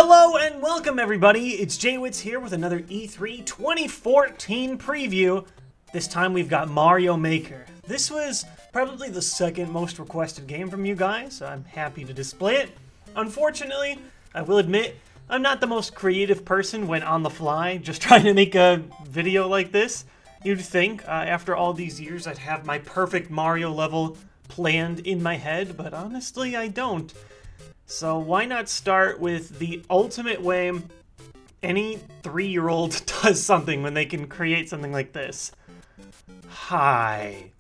Hello and welcome everybody, it's TheJWittz here with another E3 2014 preview. This time we've got Mario Maker. This was probably the second most requested game from you guys, so I'm happy to display it. Unfortunately, I will admit, I'm not the most creative person when on the fly, just trying to make a video like this. You'd think, after all these years, I'd have my perfect Mario level planned in my head, but honestly, I don't. So why not start with the ultimate way any 3-year-old does something when they can create something like this. Hi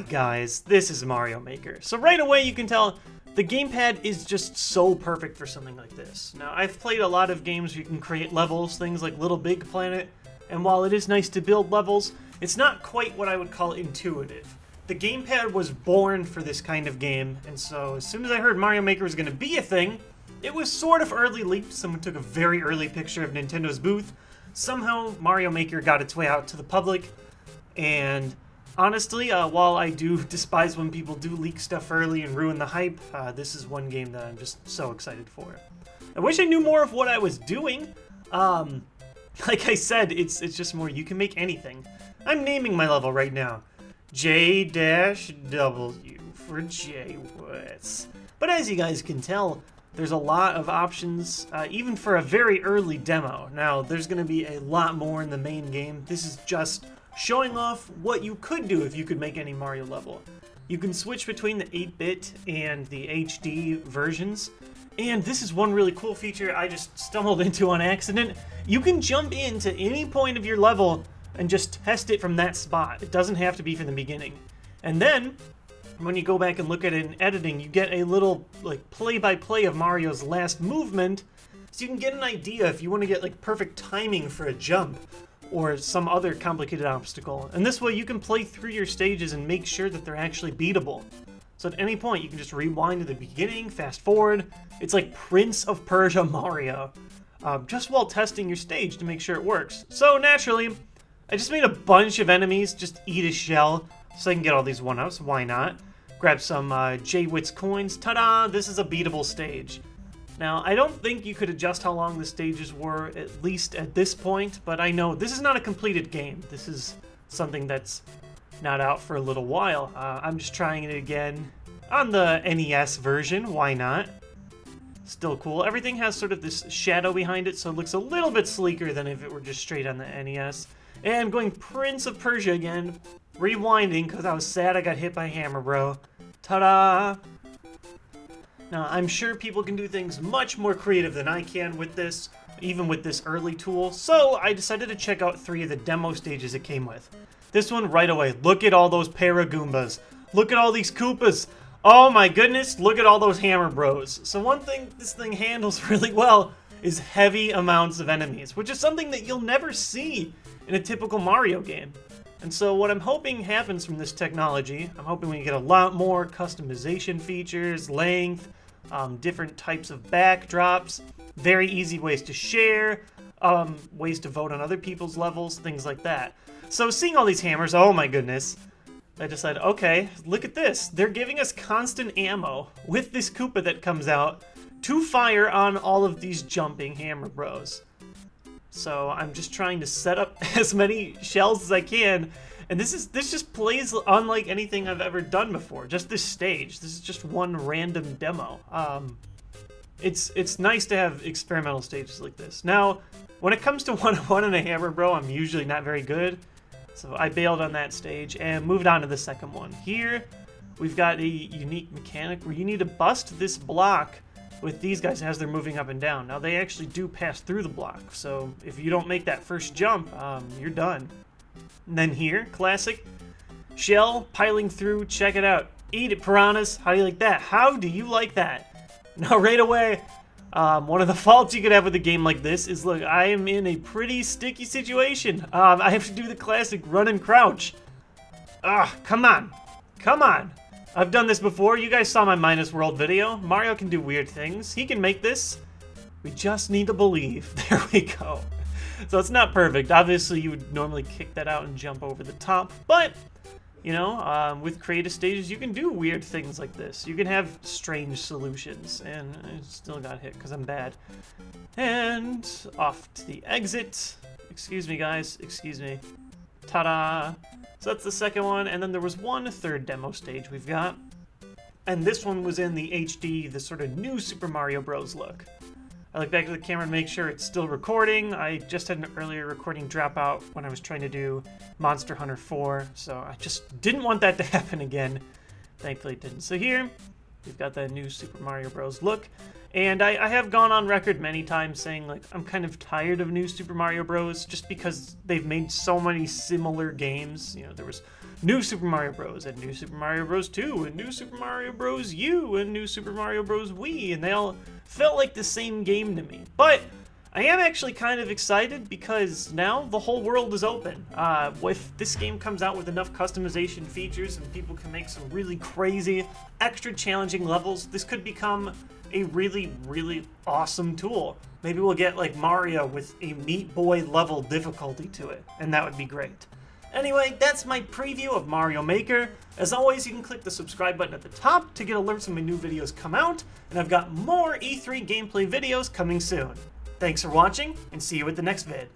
guys, this is Mario Maker. So right away you can tell the gamepad is just so perfect for something like this. Now I've played a lot of games where you can create levels, things like Little Big Planet, and while it is nice to build levels, it's not quite what I would call intuitive. The gamepad was born for this kind of game, and so as soon as I heard Mario Maker was going to be a thing, it was sort of early leaked. Someone took a very early picture of Nintendo's booth. Somehow Mario Maker got its way out to the public, and honestly, while I do despise when people do leak stuff early and ruin the hype, this is one game that I'm just so excited for. I wish I knew more of what I was doing. Like I said, it's just more, you can make anything. I'm naming my level right now. J-W for TheJWittz. But as you guys can tell, there's a lot of options, even for a very early demo. Now, there's going to be a lot more in the main game. This is just showing off what you could do if you could make any Mario level. You can switch between the 8-bit and the HD versions. And this is one really cool feature I just stumbled into on accident. You can jump into any point of your level and just test it from that spot. It doesn't have to be from the beginning. And then, when you go back and look at it in editing, you get a little, like, play-by-play of Mario's last movement, so you can get an idea if you want to get, like, perfect timing for a jump, or some other complicated obstacle. And this way you can play through your stages and make sure that they're actually beatable. So at any point, you can just rewind to the beginning, fast forward. It's like Prince of Persia Mario, just while testing your stage to make sure it works. So naturally, I just made a bunch of enemies just eat a shell so I can get all these 1-ups. Why not? Grab some TheJWittz coins. Ta-da! This is a beatable stage. Now, I don't think you could adjust how long the stages were, at least at this point, but I know this is not a completed game. This is something that's not out for a little while. I'm just trying it again on the NES version. Why not? Still cool. Everything has sort of this shadow behind it, so it looks a little bit sleeker than if it were just straight on the NES. And I'm going Prince of Persia again, rewinding because I was sad I got hit by Hammer Bro. Ta-da! Now, I'm sure people can do things much more creative than I can with this, even with this early tool, so I decided to check out 3 of the demo stages it came with. This one right away, look at all those Paragoombas. Look at all these Koopas. Oh my goodness, look at all those Hammer Bros. So one thing this thing handles really well is heavy amounts of enemies, which is something that you'll never see in a typical Mario game. And so what I'm hoping happens from this technology, I'm hoping we get a lot more customization features, length, different types of backdrops, very easy ways to share, ways to vote on other people's levels, things like that. So seeing all these hammers, oh my goodness, I decided, okay, look at this. They're giving us constant ammo with this Koopa that comes out to fire on all of these jumping Hammer Bros. So I'm just trying to set up as many shells as I can, and this just plays unlike anything I've ever done before. Just this stage. This is just one random demo. It's nice to have experimental stages like this. Now, when it comes to 1-on-1 and a Hammer Bro, I'm usually not very good, so I bailed on that stage and moved on to the second one. Here, we've got a unique mechanic where you need to bust this block with these guys as they're moving up and down. Now, they actually do pass through the block, so if you don't make that first jump, you're done. And then here, classic, shell piling through, check it out. Eat it, piranhas. How do you like that? How do you like that? Now, right away, one of the faults you could have with a game like this is, look, I am in a pretty sticky situation. I have to do the classic run and crouch. Come on. Come on. I've done this before. You guys saw my Minus World video. Mario can do weird things. He can make this. We just need to believe. There we go. So it's not perfect. Obviously, you would normally kick that out and jump over the top, but You know, with creative stages, you can do weird things like this. You can have strange solutions, and I still got hit because I'm bad. And off to the exit. Excuse me, guys. Excuse me. Ta-da! So that's the second one, and then there was one third demo stage we've got. And this one was in the HD, the sort of new Super Mario Bros. Look. I look back at the camera to make sure it's still recording. I just had an earlier recording drop out when I was trying to do Monster Hunter 4, so I just didn't want that to happen again. Thankfully it didn't. So here, we've got that new Super Mario Bros. Look. And I have gone on record many times saying, like, I'm kind of tired of new Super Mario Bros. Just because they've made so many similar games. You know, there was new Super Mario Bros. And new Super Mario Bros. 2, and new Super Mario Bros. U, and new Super Mario Bros. Wii, and they all felt like the same game to me. But I am actually kind of excited because now the whole world is open. If this game comes out with enough customization features and people can make some really crazy, extra challenging levels, this could become a really, really awesome tool. Maybe we'll get like Mario with a Meat Boy level difficulty to it, and that would be great. Anyway, that's my preview of Mario Maker. As always, you can click the subscribe button at the top to get alerts when my new videos come out, and I've got more E3 gameplay videos coming soon. Thanks for watching, and see you at the next vid.